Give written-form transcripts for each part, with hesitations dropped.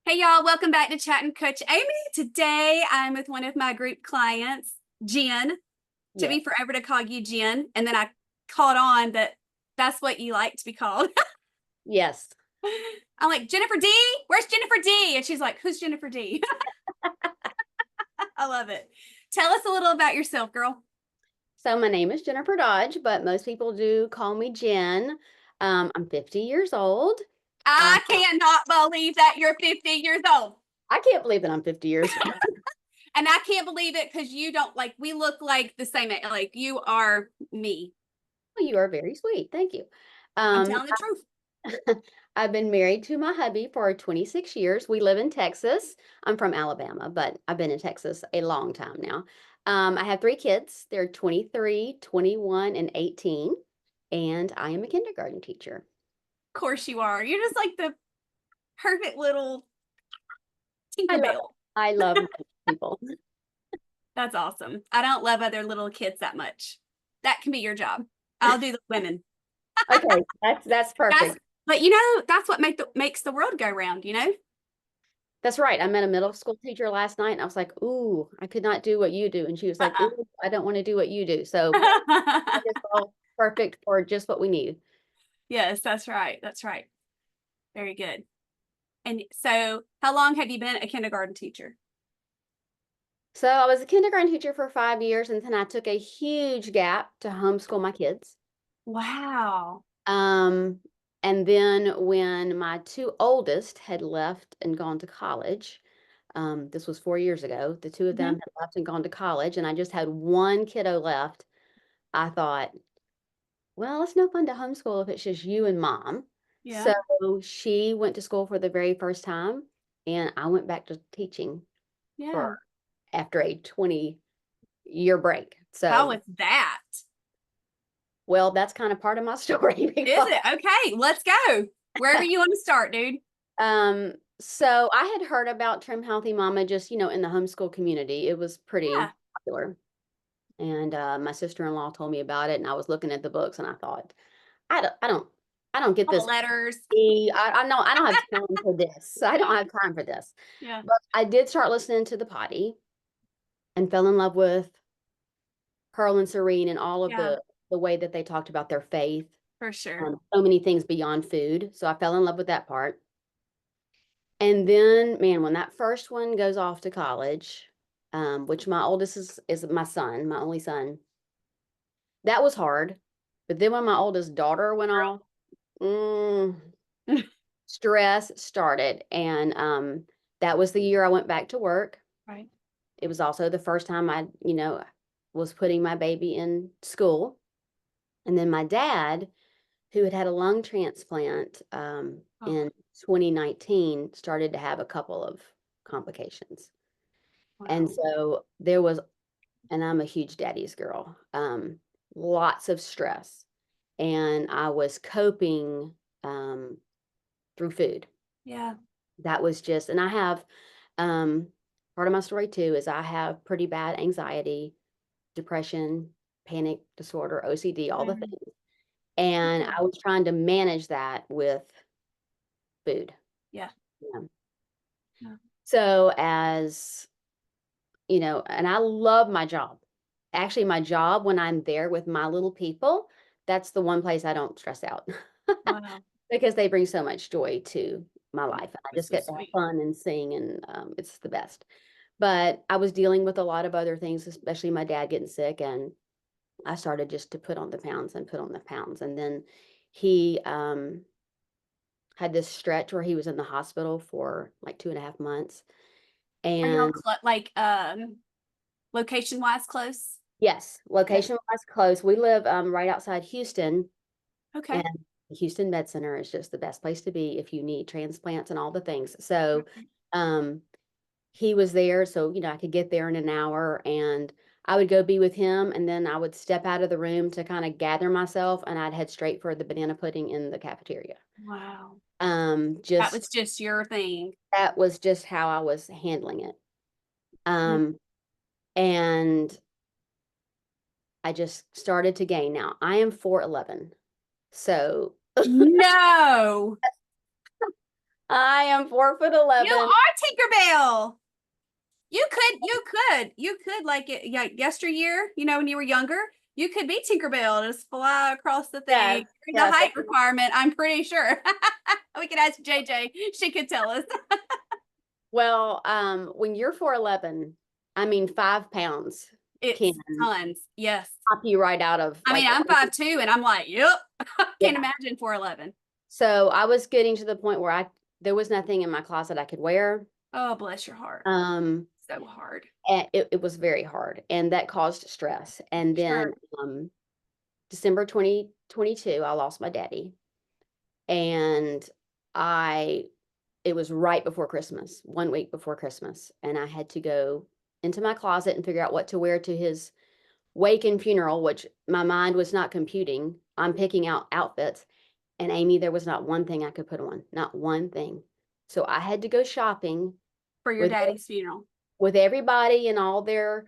Hey y'all, welcome back to Chat and Coach Amy. Today I'm with one of my group clients, Jen. To Yeah. be forever to call you Jen. And then I caught on that that's what you like to be called. Yes. I'm like, Jennifer D, where's Jennifer D? And she's like, who's Jennifer D? I love it. Tell us a little about yourself, girl. So my name is Jennifer Dodge, but most people do call me Jen. I'm 50 years old. Uh, I cannot believe that you're 50 years old. I can't believe that I'm 50 years old. And I can't believe it because you don't like, we look like the same, like you are me. You are very sweet. Thank you. I'm Um, telling the truth. I've been married to my hubby for 26 years. We live in Texas. I'm from Alabama, but I've been in Texas a long time now. I have three kids. They're 23, 21, and 18, and I am a kindergarten teacher. Of course you are. You're just like the perfect little I love Tinkerbell. I love people. That's awesome. I don't love other little kids that much. That can be your job. I'll do the women. Okay, that's That's perfect. but that's what makes the world go round, you know? That's right. I met a middle school teacher last night and I was like, ooh, I could not do what you do. And she was like, Uh-uh. ooh, I don't want to do what you do. So it's all perfect for just what we need. Yes, that's right. That's right. Very good. And so how long have you been a kindergarten teacher? So I was a kindergarten teacher for 5 years and then I took a huge gap to homeschool my kids. Wow. Um, and then when my two oldest had left and gone to college, this was 4 years ago, the two of them Hmm. had left and gone to college, and I just had one kiddo left. I thought, well, it's no fun to homeschool if it's just you and mom. Yeah. So she went to school for the very first time, and I went back to teaching for Yeah. after a 20-year break. How So, was that? well, that's kind of part of my story Is because it? Okay, let's go. Wherever you want to start, dude. so I had heard about Trim Healthy Mama just, in the homeschool community. It was pretty Yeah. popular. And my sister-in-law told me about it, and I was looking at the books and I thought, I don't I don't I don't get All the this. letters. I don't have time for this. I don't have time for this. Yeah. But I did start listening to the potty and fell in love with Pearl and Serene and all of Yeah, the way that they talked about their faith, for sure. so many things beyond food. So I fell in love with that part. And then, man, when that first one goes off to college, which my oldest is my son, my only son, that was hard. But then when my oldest daughter went off, mm, stress started. And that was the year I went back to work. Right. It was also the first time I, was putting my baby in school. And then my dad, who had had a lung transplant Oh, in 2019, started to have a couple of complications. And wow. so there was, and I'm a huge daddy's girl, lots of stress. And I was coping um, through food. Yeah. That was just, and I have, um, part of my story too is I have pretty bad anxiety, depression, panic disorder, OCD, all the Mhm. things. And Okay. I was trying to manage that with food. Yeah. Yeah. Yeah. So and I love my job. Actually, my job when I'm there with my little people, that's the one place I don't stress out Wow. because they bring so much joy to my Yeah. life. I That's just so get to have sweet. fun and sing, and it's the best. But I was dealing with a lot of other things, especially my dad getting sick, and I started just to put on the pounds and put on the pounds. And then he had this stretch where he was in the hospital for like 2.5 months. Are y'all And like location wise close? yes, Okay. location wise close. We live right outside Houston, and Okay. the Houston Med Center is just the best place to be if you need transplants and all the things. So Okay. um, he was there, so I could get there in an hour, and I would go be with him, and then I would step out of the room to kind of gather myself, and I'd head straight for the banana pudding in the cafeteria. Wow. That Just was just your thing. that was just how I was handling it. Mm. Um, and I just started to gain. Now I am 4'11", so No. I am 4'11". You are Tinkerbell. You could like it like yesteryear, when you were younger, you could be Tinkerbell, just fly across the Yes, thing. The yes. height requirement, I'm pretty sure. We could ask JJ. She could tell us. Well, when you're 4'11", I mean 5 pounds can It's tons. Yes. pop you right out of I mean, like. I'm 5'2" and I'm like, yep. Yeah. Can't imagine 4'11". So I was getting to the point where there was nothing in my closet I could wear. Oh, bless your heart. So hard. And it was very hard, and that caused stress. And then Sure. December 2022, I lost my daddy, and it was right before Christmas, 1 week before Christmas, and I had to go into my closet and figure out what to wear to his wake and funeral, which my mind was not computing. I'm picking out outfits, and Amy, there was not one thing I could put on, not one thing. So I had to go shopping For your with daddy's funeral. everybody and all their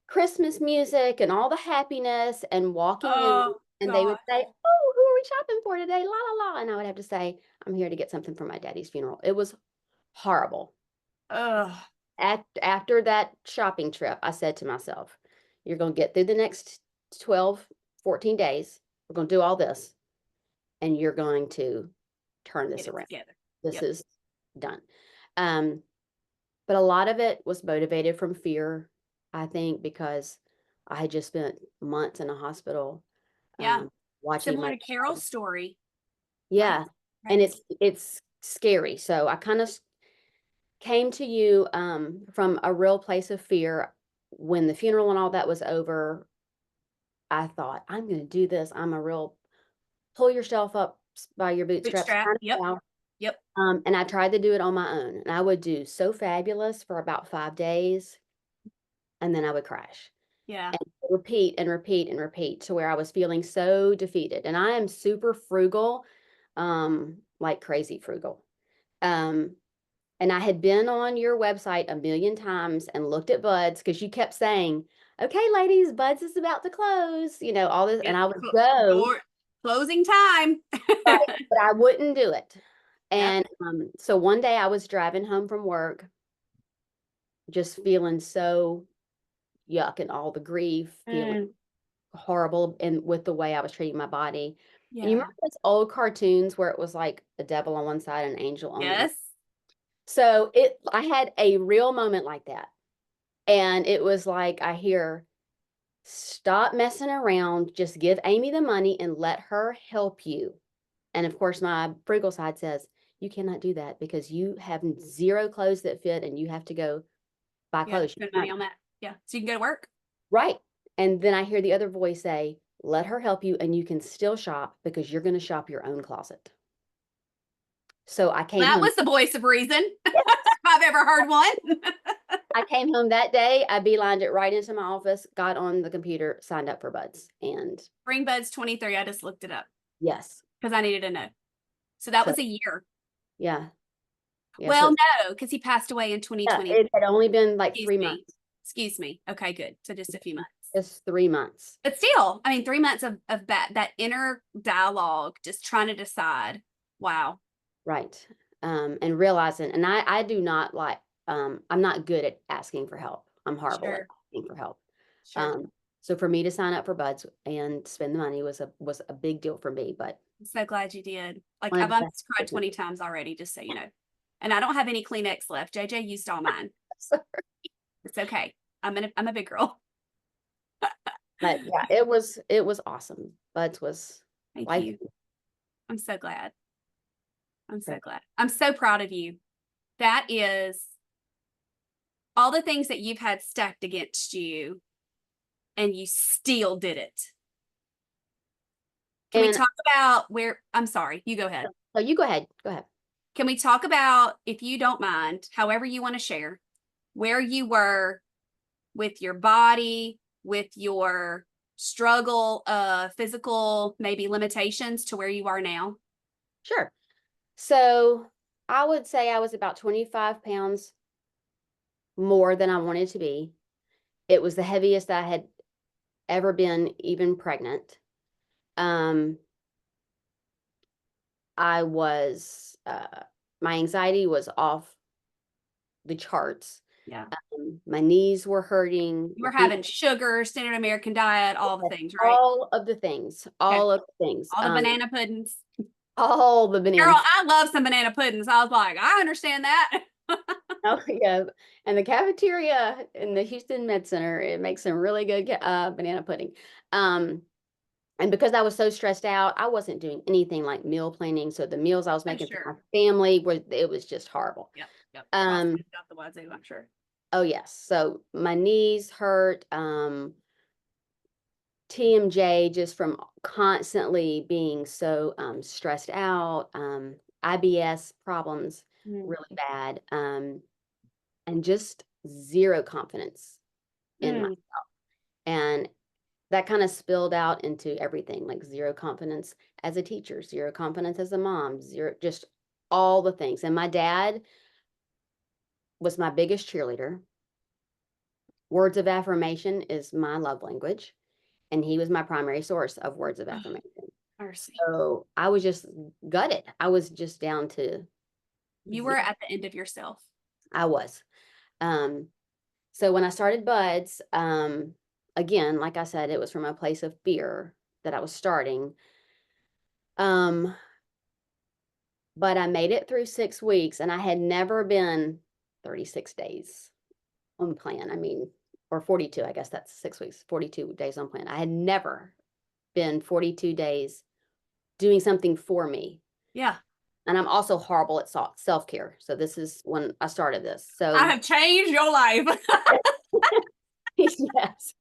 Christmas music and all the happiness, and walking in, Oh, and they would God. say, "Oh, who are we shopping for today? La la la." And I would have to say, "I'm here to get something for my daddy's funeral." It was horrible. Ugh. After that shopping trip, I said to myself, "You're going to get through the next 12, 14 days. We're going to do all this, and you're going to turn Get this it around. together. This Yep. is done." But a lot of it was motivated from fear, I think, because I had just spent months in a hospital, Yeah. watching Similar my to Carol's story. Right. yeah, and Right. it's scary. So I kind of came to you from a real place of fear. When the funeral and all that was over, I thought, I'm going to do this. I'm a real pull yourself up by your bootstraps Bootstrap. kind of Yep. gal. Yep. And I tried to do it on my own, and I would do so fabulous for about 5 days, and then I would crash. Yeah. And repeat and repeat and repeat to where I was feeling so defeated. And I am super frugal, like crazy frugal. Um, and I had been on your website a million times and looked at Buds because you kept saying, "Okay, ladies, Buds is about to close," all this, and Yep. I would go, Door closing time. right, but I wouldn't do it. Yep. And so one day I was driving home from work, just feeling so yuck and all the grief, feeling Mm, horrible and with the way I was treating my body. And you yeah. remember those old cartoons where it was like a devil on one side and an angel on the other? Yes. So I had a real moment like that. And it was like I hear, "Stop messing around, just give Amy the money and let her help you." And of course, my frugal side says, "You cannot do that because you have zero clothes that fit and you have to go buy Yeah. clothes." Spend money on that. Yeah. So you can go to work. Right. And then I hear the other voice say, "Let her help you and you can still shop because you're going to shop your own closet." So I came That home. was the voice of reason. If I've ever heard one. I came home that day. I beelined it right into my office, got on the computer, signed up for Buds. And Bring Buds 23. I just looked it up yes. because I needed to know. So that So was a year. yeah. Yeah. Well, no, because he passed away in Yeah, 2020. it had only been like Excuse 3 months. me. Excuse me. Okay, good. So just a few months. Just 3 months. But still, I mean, 3 months of that inner dialogue, just trying to decide. Wow. Right. And realizing, and I do not like, I'm not good at asking for help. I'm horrible at Sure. asking for help. Sure. So for me to sign up for Buds and spend the money was a big deal for me, but I'm so glad you did. Like one of I've the best almost cried decisions. 20 times already, just so you know. And I don't have any Kleenex left. JJ used all mine. It's okay. I'm a big girl. But yeah, it was awesome. Buds was Thank life. you. I'm so glad. I'm so So, glad. I'm so proud of you. That is all the things that you've had stacked against you, and you still did it. Can we and talk about I'm sorry, you go ahead. so you go ahead. Go ahead. Can we talk about, if you don't mind, however you want to share, where you were with your body, with your struggle, physical, maybe limitations to where you are now? Sure. So I would say I was about 25 pounds more than I wanted to be. It was the heaviest I had ever been, even pregnant. I was My anxiety was off the charts. Yeah. My knees were hurting. You were having sugar, standard American diet, all the things, right? All of the things, Okay. all of the things, All the banana puddings. all the Girl, bananas. I love some banana puddings. I was like, I understand that. Oh yeah, and the cafeteria in the Houston Med Center, it makes some really good banana pudding. And because I was so stressed out, I wasn't doing anything like meal planning. So the meals I was Oh, making for my sure. family it was just horrible. Yep. Yep. Um, Frosted out the wazoo, I'm sure. oh yes. So my knees hurt, TMJ just from constantly being so stressed out, IBS problems Mm. really bad, and just zero confidence in Mm. myself. And that kind of spilled out into everything, like zero confidence as a teacher, zero confidence as a mom, zero, just all the things. And my dad was my biggest cheerleader. Words of affirmation is my love language, and he was my primary source of words of Oh, affirmation. mercy. So I was just gutted. I was just down to You were zero. at the end of yourself. I was. Um, so when I started Buds, again, like I said, it was from a place of fear that I was starting. Um, but I made it through 6 weeks, and I had never been 36 days on plan. I mean, or 42, I guess that's 6 weeks, 42 days on plan. I had never been 42 days doing something for me. Yeah. And I'm also horrible at self-care. So this is when I started this. I So have changed your life. yes.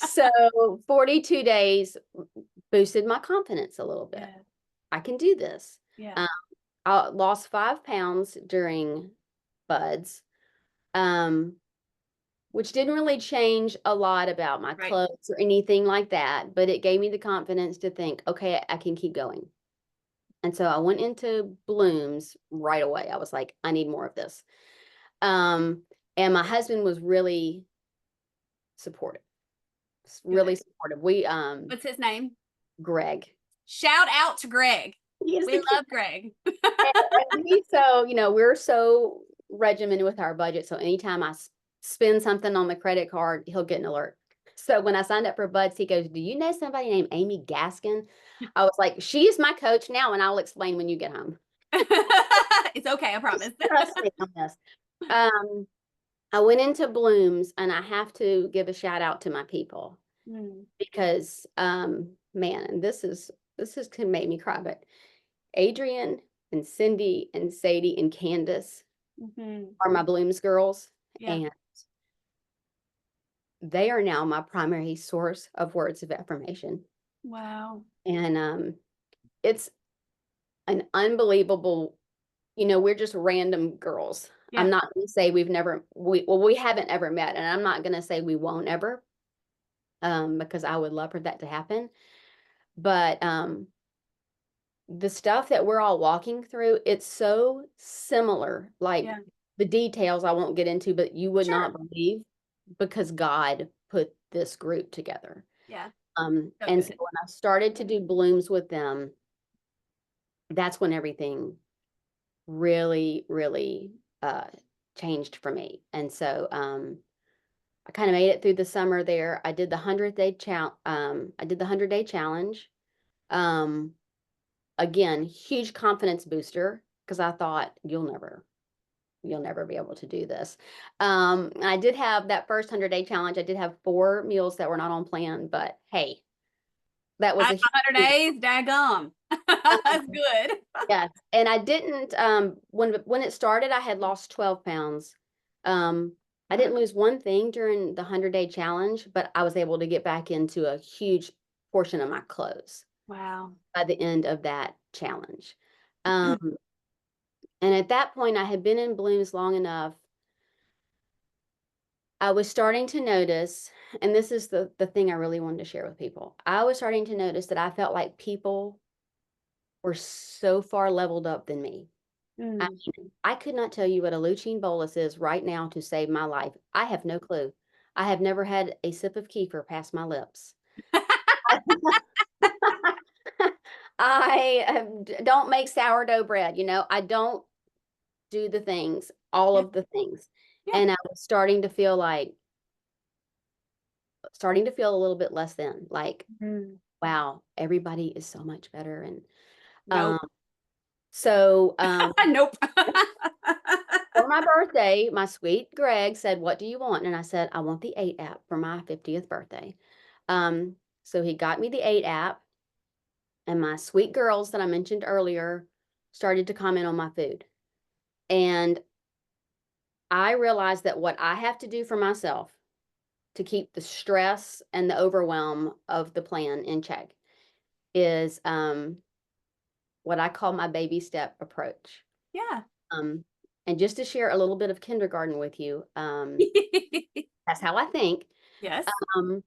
So 42 days boosted my confidence a little bit. Yeah. I can do this. Yeah. Um, I lost 5 pounds during Buds, which didn't really change a lot about my Right. clothes or anything like that, but it gave me the confidence to think, okay, I can keep going. And so I went into Blooms right away. I was like, I need more of this. Um, and my husband was really supportive, really Good. supportive. What's his name? Greg. Shout out to Greg. He is We the cute. love Greg. And so, we're so regimented with our budget. So anytime I spend something on the credit card, he'll get an alert. So when I signed up for Buds, he goes, "Do you know somebody named Amy Gaskin?" I was like, "She is my coach now, and I'll explain when you get home." It's okay, I promise. Trust me on this. I went into Blooms, and I have to give a shout out to my people because, man, and this can make me cry, but Adrian and Cindy and Sadie and Candace are my Blooms girls, Yeah. and they are now my primary source of words of affirmation. Wow. And it's an unbelievable, we're just random girls. Yeah. I'm not going to say we haven't ever met, and I'm not going to say we won't ever, because I would love for that to happen. But the stuff that we're all walking through, it's so similar. Like Yeah. the details I won't get into, but you would not believe, because God put this group together. Yeah. And good. so when I started to do Blooms with them, that's when everything really, really changed for me. And so I kind of made it through the summer there. I did the 100-day challenge. I did the 100-day challenge. Again, huge confidence booster, because I thought you'll never be able to do this. I did have that first 100-day challenge. I did have 4 meals that were not on plan, but hey, that was a 100 days, daggum. That's good. yes. And I didn't, when it started, I had lost 12 pounds. I didn't lose one thing during the 100-day challenge, but I was able to get back into a huge portion of my clothes Wow. by the end of that challenge. And at that point, I had been in Blooms long enough. I was starting to notice, and this is the thing I really wanted to share with people. I was starting to notice that I felt like people were so far leveled up than me. I could not tell you what a lutein bolus is right now to save my life. I have no clue. I have never had a sip of kefir pass my lips. I don't make sourdough bread. I don't do the things, all Yeah. of the things. Yeah. And I was starting to feel a little bit less than, like, Mm. wow, everybody is so much better. And um, Nope. so Nope. for my birthday, my sweet Greg said, "What do you want?" And I said, "I want the 8 app for my 50th birthday." So he got me the 8 app, and my sweet girls that I mentioned earlier started to comment on my food. And I realized that what I have to do for myself to keep the stress and the overwhelm of the plan in check is what I call my baby step approach. Yeah. Um, and just to share a little bit of kindergarten with you, that's how I think. Yes. Um,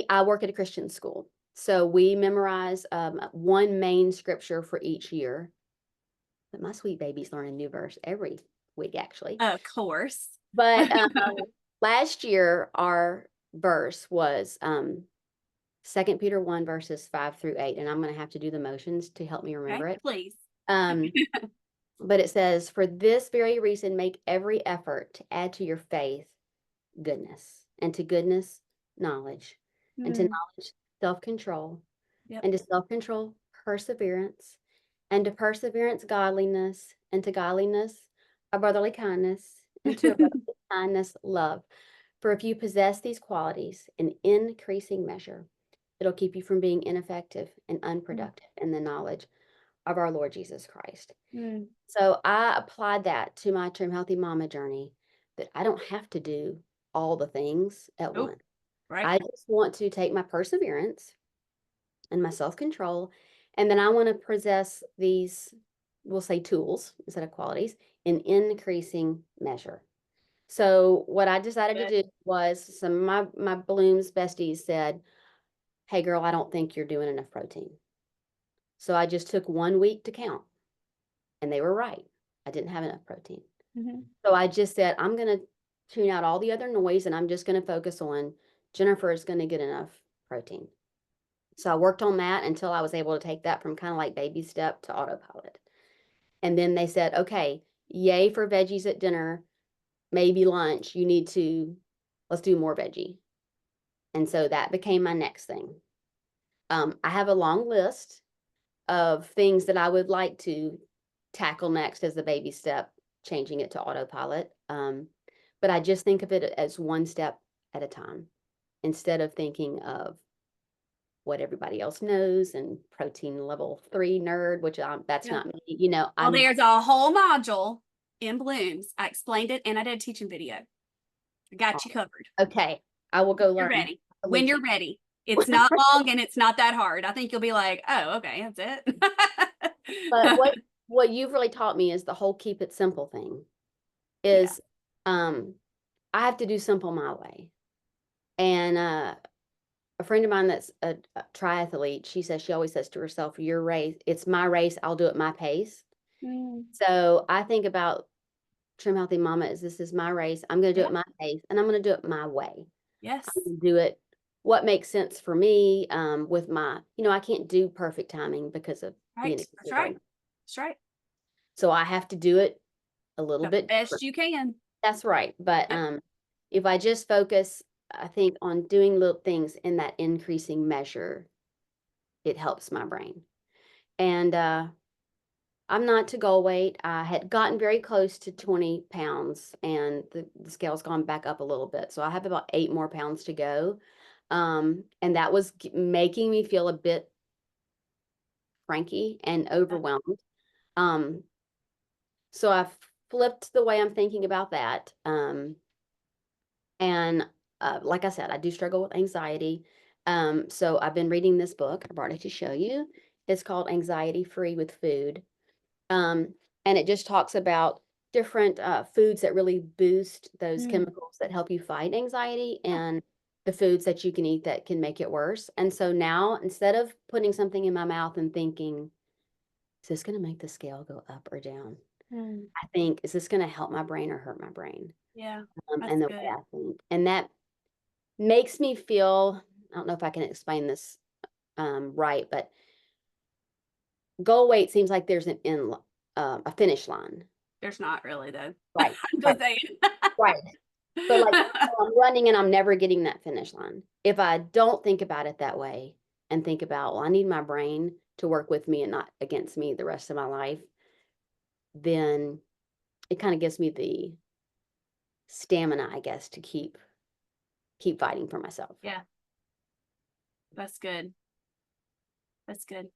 I work at a Christian school, so we memorize one main scripture for each year. But my sweet babies learn a new verse every week, actually. Of course. But last year, our verse was 2 Peter 1 verses 5 through 8, and I'm going to have to do the motions to help me Okay, remember it. please. Um, but it says, "For this very reason, make every effort to add to your faith goodness, and to goodness, knowledge, and to Mm, knowledge, self-control, yep. and to self-control, perseverance, and to perseverance, godliness, and to godliness, a brotherly kindness, and to a brotherly kindness, love. For if you possess these qualities in increasing measure, it'll keep you from being ineffective and Mm, unproductive in the knowledge of our Lord Jesus Christ." mm. So I applied that to my Trim Healthy Mama journey, that I don't have to do all the things at Nope. once. Right. I just want to take my perseverance and my self-control, and then I want to possess these, we'll say tools instead of qualities, in increasing measure. So what I decided Good. to do was, some of my Bloom's besties said, "Hey girl, I don't think you're doing enough protein." So I just took 1 week to count, and they were right. I didn't have enough protein. Mhm. So I just said, "I'm going to tune out all the other noise, and I'm just going to focus on Jennifer is going to get enough protein." So I worked on that until I was able to take that from kind of like baby step to autopilot. And then they said, "Okay, yay for veggies at dinner, maybe lunch. Let's do more veggie." And so that became my next thing. I have a long list of things that I would like to tackle next as the baby step, changing it to autopilot. But I just think of it as one step at a time, instead of thinking of what everybody else knows and protein level 3 nerd, which that's Yeah. not me. You know, Well, I'm there's a whole module in Blooms. I explained it and I did a teaching video. I got you covered. okay. I will go You're learn ready. a When you're leaky. ready. It's not long and it's not that hard. I think you'll be like, oh, okay, that's But it. what you've really taught me is the whole keep it simple thing. Yeah. Is I have to do simple my way. And a friend of mine that's a triathlete, she always says to herself, "Your race, it's my race, I'll do it my pace." Mm, So I think about Trim Healthy Mama as, this is my race. I'm going to do yeah. it my pace, and I'm going to do it my way. I'm Yes. going to do it what makes sense for me, with my, I can't do perfect timing because of being Right. a That's right. kindergarten. That's right. So I have to do it a little The bit best different. you can. That's right. But Yep. if I just focus, I think, on doing little things in that increasing measure, it helps my brain. And I'm not to goal weight. I had gotten very close to 20 pounds, and the scale's gone back up a little bit. So I have about 8 more pounds to go. And that was making me feel a bit cranky and Yeah. overwhelmed. Um, so I flipped the way I'm thinking about that. And like I said, I do struggle with anxiety. So I've been reading this book. I brought it to show you. It's called Anxiety Free with Food. Um, and it just talks about different foods that really boost those Mm, chemicals that help you fight anxiety, and the foods that you can eat that can make it worse. And so now, instead of putting something in my mouth and thinking, is this going to make the scale go up or down? mm. I think, is this going to help my brain or hurt my brain? Yeah. And That's the way good. I think. And that makes me feel, I don't know if I can explain this right, but goal weight seems like there's a finish line. There's not really though. Right. I'm Right. just saying. Right. But like I'm running and I'm never getting that finish line. If I don't think about it that way and think about, well, I need my brain to work with me and not against me the rest of my life, then it kind of gives me the stamina, I guess, to keep fighting for myself. Yeah, that's good. That's good.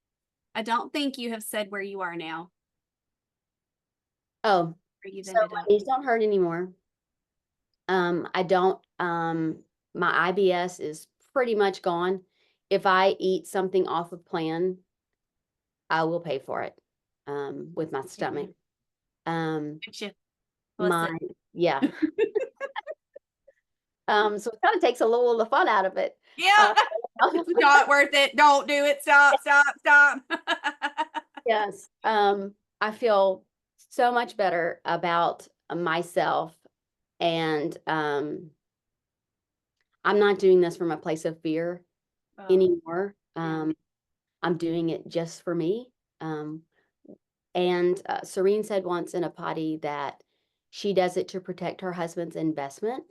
I don't think you have said where you are now, Oh, where you've so ended my up. knees don't hurt anymore. I don't, my IBS is pretty much gone. If I eat something off of plan, I will pay for it, with my stomach. Thank you. Bless My, it. yeah. So it kind of takes a little of the fun out of it. Yeah. It's not worth it. Don't do it. Stop, stop, stop. Yes. I feel so much better about myself, and I'm not doing this from a place of fear Oh, anymore. yeah. I'm doing it just for me. And Serene said once in a potty that she does it to protect her husband's investment,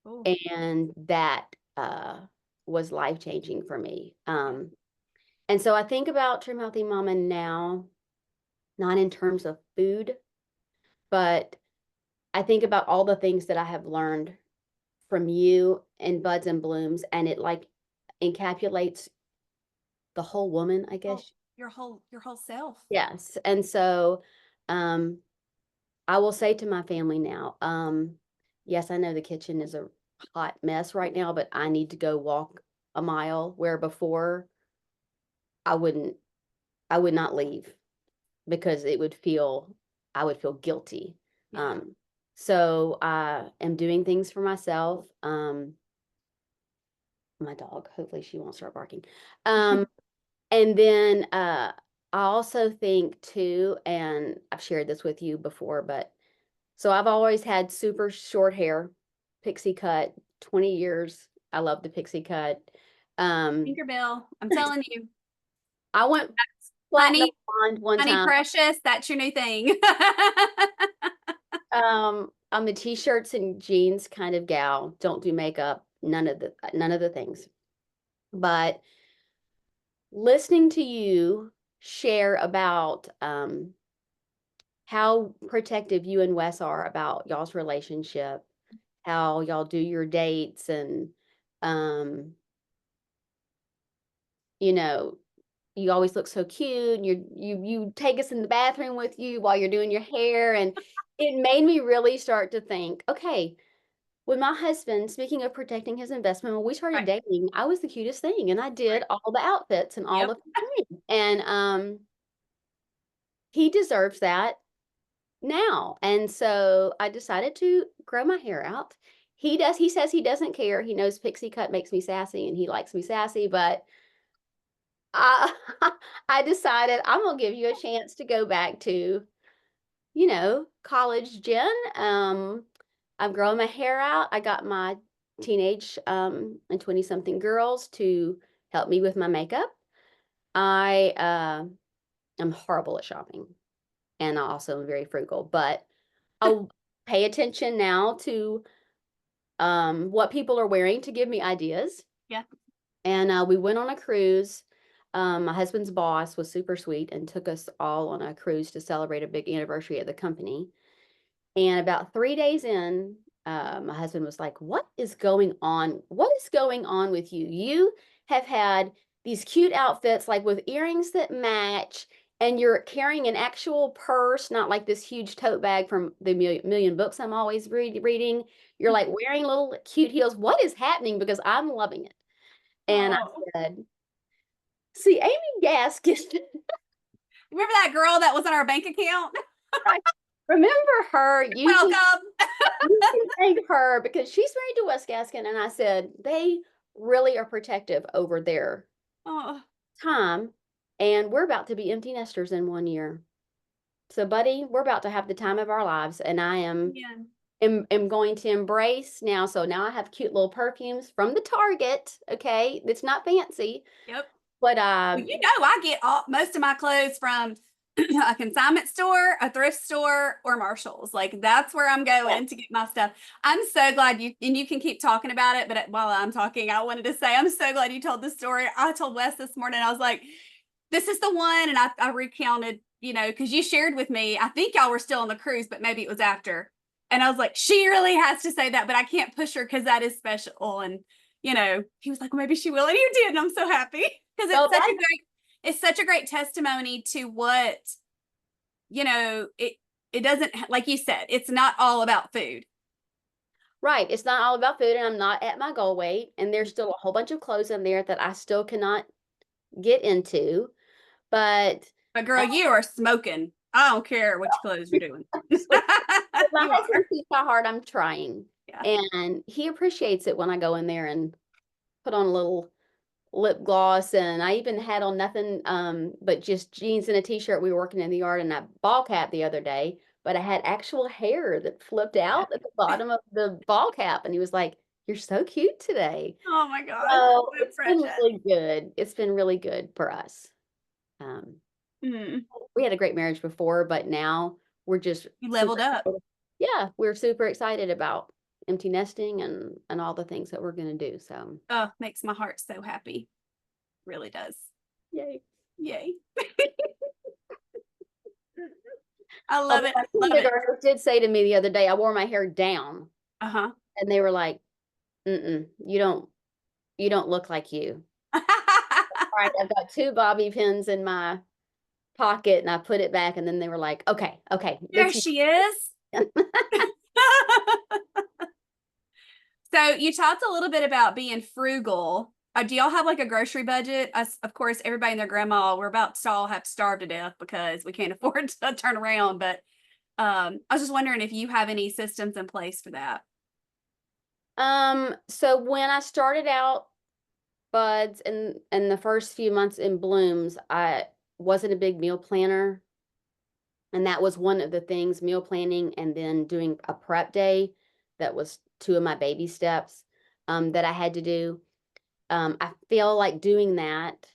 Oh, and that was life changing for me. And so I think about Trim Healthy Mama now, not in terms of food, but I think about all the things that I have learned from you and Buds and Blooms, and it like encapsulates the whole woman, I oh, guess. your whole self. Yes. And so um I will say to my family now, yes, I know the kitchen is a hot mess right now, but I need to go walk a mile where before I wouldn't, I would not leave because I would feel guilty. Yeah. So I am doing things for myself. My dog, hopefully she won't start barking. And then I also think too, and I've shared this with you before, but so I've always had super short hair, pixie cut, 20 years. I love the pixie cut. Tinkerbell, I'm telling you, I went platinum honey, blonde one honey time. precious, that's your new thing. I'm a t-shirts and jeans kind of gal. Don't do makeup, none of the things. But listening to you share about how protective you and Wes are about y'all's relationship, how y'all do your dates, and um, you know, you always look so cute, and you take us in the bathroom with you while you're doing your hair, and it made me really start to think, okay, with my husband, speaking of protecting his investment, when we started Right. dating, I was the cutest thing, and I did all the outfits and all Yep. the things, and he deserves that now. And so I decided to grow my hair out. He says he doesn't care. He knows pixie cut makes me sassy and he likes me sassy, but I I decided I'm gonna give you a chance to go back to, college Jen. I'm growing my hair out. I got my teenage and 20 something girls to help me with my makeup. I am horrible at shopping, and I also am very frugal, but I'll pay attention now to what people are wearing to give me ideas. Yeah. And we went on a cruise. My husband's boss was super sweet and took us all on a cruise to celebrate a big anniversary at the company. And about 3 days in, my husband was like, "What is going on? What is going on with you? You have had these cute outfits, like with earrings that match, and you're carrying an actual purse, not like this huge tote bag from the million books I'm always reading. You're like wearing little cute heels. What is happening? Because I'm loving it." And I Oh, said, "See, Amy Gaskins, remember that girl that was on our bank account? remember her? Welcome. You can thank her because she's married to Wes Gaskin." And I said, they really are protective over their Oh, time. And we're about to be empty nesters in 1 year. So, buddy, we're about to have the time of our lives. And I yeah. am going to embrace now. So now I have cute little perfumes from the Target. Okay. It's not fancy, Yep. but Well, I get all most of my clothes from a consignment store, a thrift store, or Marshall's. Like that's where I'm going to get my stuff. I'm so glad you can keep talking about it, but while I'm talking, I wanted to say I'm so glad you told this story. I told Wes this morning, I was like, this is the one. And I recounted, because you shared with me, I think y'all were still on the cruise, but maybe it was after. And I was like, she really has to say that, but I can't push her because that is special. And, he was like, well, maybe she will. And you did. And I'm so happy because it's such a great testimony to what, it doesn't, like you said, it's not all about food. Right. It's not all about food, and I'm not at my goal weight. And there's still a whole bunch of clothes in there that I still cannot get into. But But girl, you are smoking. I don't care which clothes you're doing. my You are. husband sees how hard I'm trying. Yeah. And he appreciates it when I go in there and put on a little lip gloss. And I even had on nothing but just jeans and a t-shirt. We were working in the yard, and I ball cap the other day, but I had actual hair that flipped out at the bottom of the ball cap. And he was like, "You're so cute today." Oh my gosh. So So it's been precious. really good. It's been really good for us. Um, Mm. we had a great marriage before, but now we're just You super leveled up. excited. Yeah, we're super excited about empty nesting and all the things that we're going to do. So, Oh, makes my heart so happy. Really does. yay. Yay. I love Although it. my Love it. kindergartners did say to me the other day, I wore my hair down, Uh-huh. and they were like, "Mm-mm, you don't look like you." All right, I've got two bobby pins in my pocket, and I put it back, and then they were like, "Okay, okay, There that's she is. So you talked a little bit about being frugal. Do y'all have like a grocery budget? Us, of course, everybody and their grandma, we're about to all have starved to death because we can't afford to turn around. But I was just wondering if you have any systems in place for that. So when I started out buds and the first few months in blooms, I wasn't a big meal planner. And that was one of the things, meal planning, and then doing a prep day. That was two of my baby steps that I had to do. I feel like doing that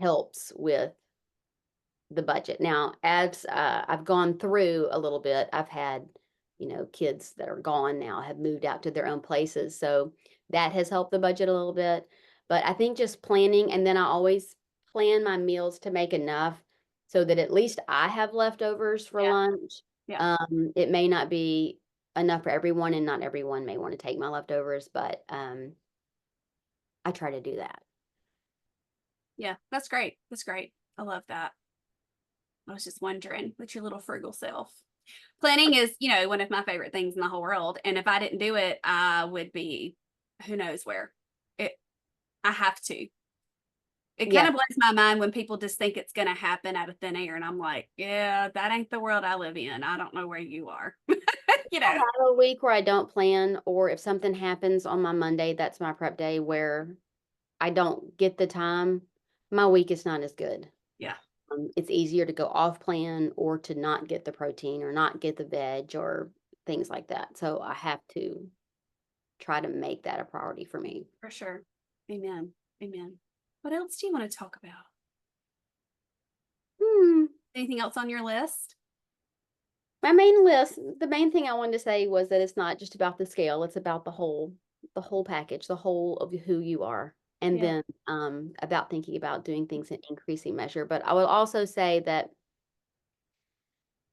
helps with the budget. Now, as I've gone through a little bit, I've had, kids that are gone now, have moved out to their own places. So that has helped the budget a little bit. But I think just planning, and then I always plan my meals to make enough so that at least I have leftovers for Yeah. lunch. Yeah. It may not be enough for everyone, and not everyone may want to take my leftovers, but I try to do that. Yeah. That's great. That's great. I love that. I was just wondering with your little frugal self. Planning is, one of my favorite things in the whole world. And if I didn't do it, I would be who knows where. It I have to. It kind Yeah. of blows my mind when people just think it's gonna happen out of thin air. And I'm like, yeah, that ain't the world I live in. I don't know where you are. you I know. have a week where I don't plan, or if something happens on my Monday, that's my prep day where I don't get the time, my week is not as good. Yeah. It's easier to go off plan or to not get the protein or not get the veg or things like that. So I have to try to make that a priority for me. For sure. Amen. Amen. What else do you want to talk about? Hmm. Anything else on your list? The main thing I wanted to say was that it's not just about the scale, it's about the whole package, the whole of who you are. And Yeah. then about thinking about doing things in increasing measure. But I will also say that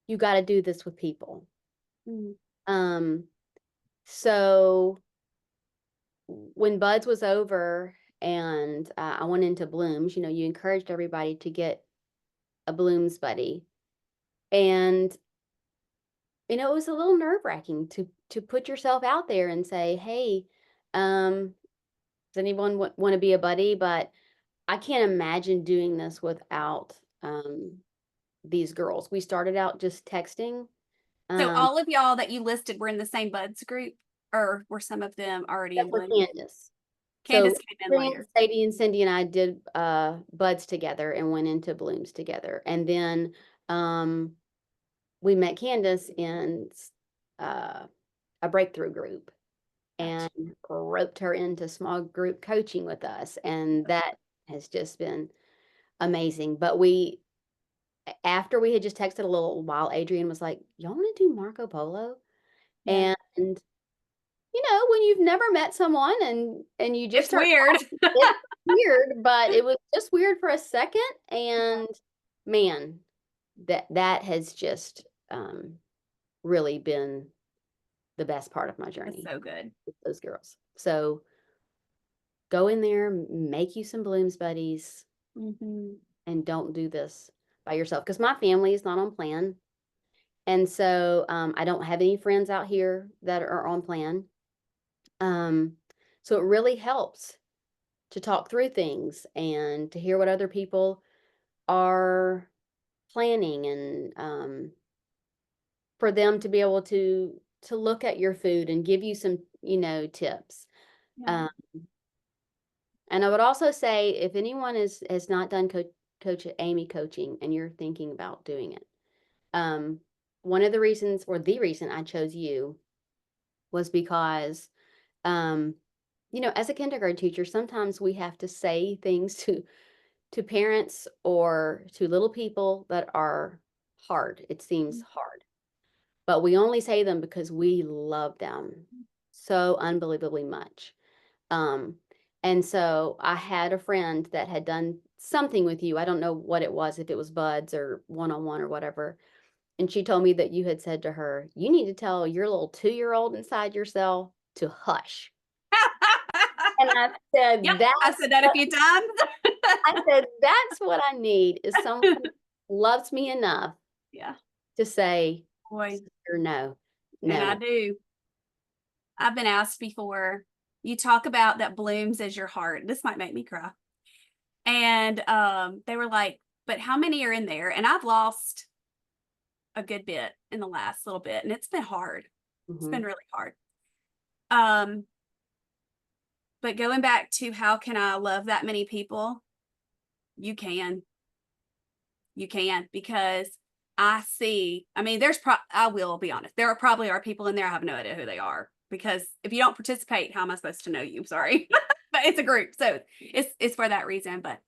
you got to do this with people. Mm. Um, so when Buds was over and I went into Blooms, you encouraged everybody to get a Blooms buddy. And it was a little nerve-wracking to put yourself out there and say, "Hey, does anyone want to be a buddy?" But I can't imagine doing this without these girls. We started out just texting. So Um, all of y'all that you listed were in the same buds group, or were some of them already in except for bloom? Candace. So Candace came in Adrian, later. Sadie, and Cindy and I did buds together and went into blooms together. And then um, we met Candace in uh, a breakthrough group Gotcha. and roped her into small group coaching with us. And that has just been amazing. But after we had just texted a little while, Adrian was like, y'all want to do Marco Polo? Yeah. And when you've never met someone and you just It's start weird. talking, it's weird, but it was just weird for a second. And man, that has just really been the best part of my That's journey so good. with those girls. So go in there, make you some Blooms buddies, and don't do this by yourself. Because my family is not on plan. And so I don't have any friends out here that are on plan. So it really helps to talk through things and to hear what other people are planning, and for them to be able to look at your food and give you some tips. Yeah. Um, and I would also say, if anyone has not done Coach Amy coaching and you're thinking about doing it, one of the reasons, or the reason I chose you, was because as a kindergarten teacher, sometimes we have to say things to parents or to little people that are hard. It seems hard, but we only say them because we love them so unbelievably much. Um, and so I had a friend that had done something with you. I don't know what it was, if it was buds or one-on-one or whatever. And she told me that you had said to her, you need to tell your little 2-year-old inside yourself to hush. And I Yep. said, I said that a few times. that's what I need, is someone who loves me enough Yeah. to say, Boy. or no, And I no. do. I've been asked before, you talk about that blooms as your heart. This might make me cry. And they were like, but how many are in there? And I've lost a good bit in the last little bit, and it's been hard. It's been really hard. But going back to how can I love that many people? You can. You can, because I see, I mean, I will be honest, there probably are people in there I have no idea who they are, because if you don't participate, how am I supposed to know you? Sorry. But it's a group, so it's for that reason. But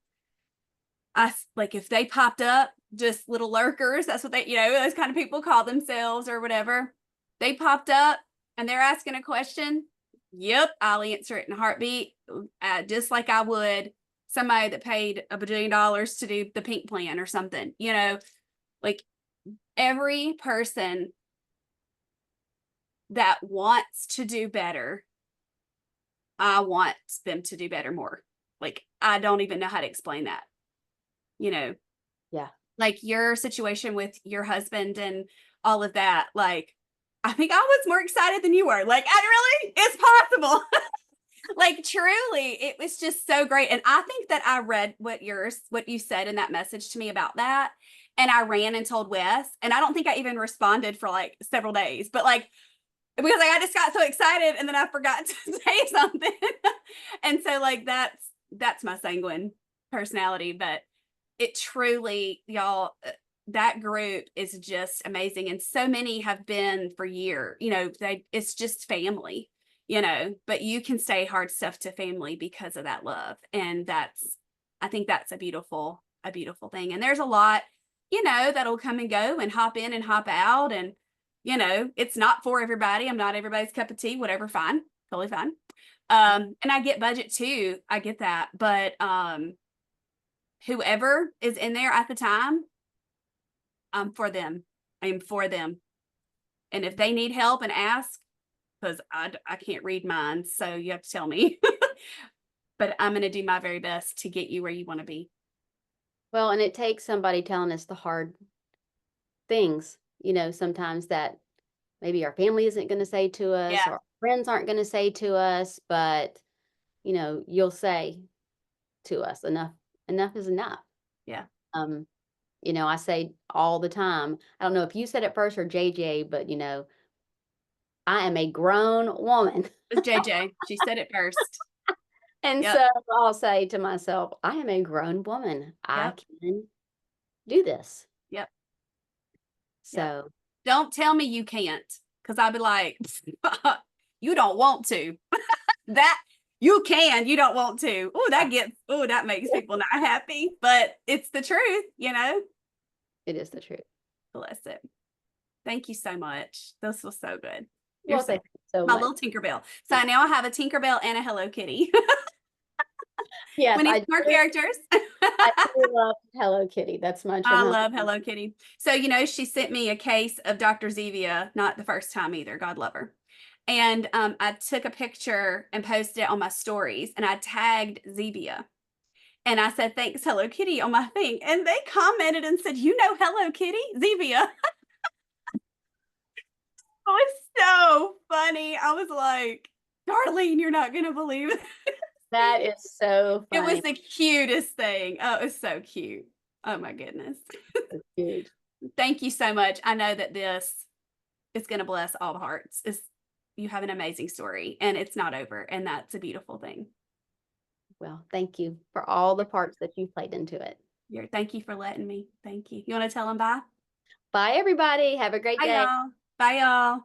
like, if they popped up, just little lurkers, that's what those kind of people call themselves or whatever. They popped up and they're asking a question. Yep, I'll answer it in a heartbeat, just like I would somebody that paid $1 billion to do the pink plan or something. Like, every person that wants to do better, I want them to do better more. Like, I don't even know how to explain that. Yeah. Like your situation with your husband and all of that. Like, I think I was more excited than you were. Like, it's possible. Like, truly, it was just so great. And I think that I read what you said in that message to me about that. And I ran and told Wes. And I don't think I even responded for like several days, but like, because like, I just got so excited and then I forgot to say something. And so like, that's my sanguine personality. But it truly, y'all, that group is just amazing. And so many have been for years, it's just family, but you can say hard stuff to family because of that love. And I think that's a beautiful thing. And there's a lot, that'll come and go and hop in and hop out. And, it's not for everybody. I'm not everybody's cup of tea, whatever. Fine. Totally fine. And I get budget too. I get that. But, whoever is in there at the time, I'm for them. I am for them. And if they need help and ask, because I can't read minds, so you have to tell me. But I'm going to do my very best to get you where you want to be. Well, and it takes somebody telling us the hard things, sometimes that maybe our family isn't going to say to us, Yeah. or our friends aren't going to say to us, but you'll say to us, enough is enough. Yeah. I say all the time, I don't know if you said it first or JJ, but I am a grown woman. It's JJ. She said it first. And Yep. so I'll say to myself, I am a grown woman. I Yep. can do this. Yep. So Yep. Don't tell me you can't, because I'd be like, you don't want to. That you can, you don't want to. That makes people not happy, but it's the truth. It is the truth. Bless it. Thank you so much. This was so good. You're Well, so thank you so my much. little Tinkerbell. So now I have a Tinkerbell and a Hello Kitty. Yes, We need more characters. I do love Hello Kitty. That's my I childhood. love Hello Kitty. So, she sent me a case of Dr. Zevia, not the first time either. God love her. And I took a picture and posted it on my stories, and I tagged Zevia. And I said, thanks, Hello Kitty, on my thing. And they commented and said, Hello Kitty? Zevia. It was so funny. I was like, Darlene, you're not going to believe it. That is so It was funny. the cutest thing. Oh, it was so cute. Oh, my goodness. It's huge. Thank you so much. I know that this is going to bless all the hearts. You have an amazing story, and it's not over, and that's a beautiful thing. Well, thank you for all the parts that you played into it. Thank you for letting me. Thank you. You want to tell them bye? Bye, everybody. Have a great Bye, day. y'all. Bye, y'all.